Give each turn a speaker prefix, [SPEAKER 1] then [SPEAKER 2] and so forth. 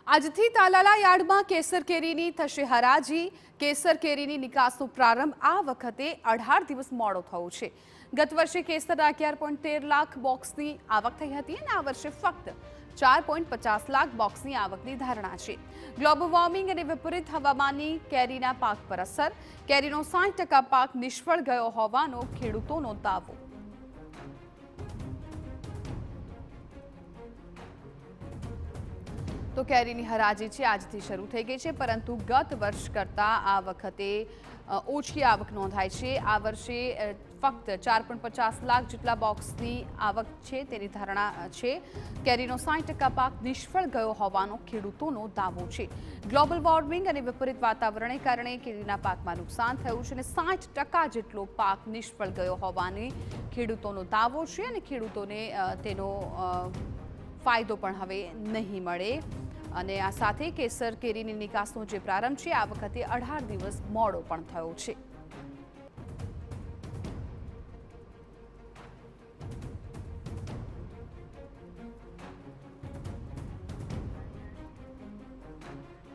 [SPEAKER 1] આજથી તાલાલા યાર્ડમાં કેસર કેરીની થશે હરાજી। કેસર કેરીની નિકાસનો પ્રારંભ આ વખતે 18 દિવસ મોડો થયો છે। ગત વર્ષે કેસરના 11.13 લાખ બોક્સની આવક થઈ હતી અને આ વર્ષે ફક્ત 4.50 લાખ બોક્સની આવકની ધારણા છે। ગ્લોબલ વોર્મિંગ અને વિપરીત હવામાનની કેરીના પાક પર અસર। કેરીનો 60% પાક નિષ્ફળ ગયો હોવાનો ખેડૂતોનો દાવો। તો કેરીની હરાજી છે આજથી શરૂ થઈ ગઈ છે, પરંતુ ગત વર્ષ કરતાં આ વખતે ઓછી આવક નોંધાઈ છે। આ વર્ષે ફક્ત 4.50 લાખ જેટલા બોક્સની આવક છે તેની ધારણા છે। કેરીનો 60% પાક નિષ્ફળ ગયો હોવાનો ખેડૂતોનો દાવો છે। ગ્લોબલ વોર્મિંગ અને વિપરીત વાતાવરણને કારણે કેરીના પાકમાં નુકસાન થયું છે અને 60% જેટલો પાક નિષ્ફળ ગયો હોવાની ખેડૂતોનો દાવો છે અને ખેડૂતોને તેનો ફાયદો પણ હવે નહીં મળે। અને આ સાથે કેસર કેરીની નિકાસનો જે પ્રારંભ છે આ વખતે 18 દિવસ મોડો પણ થયો છે।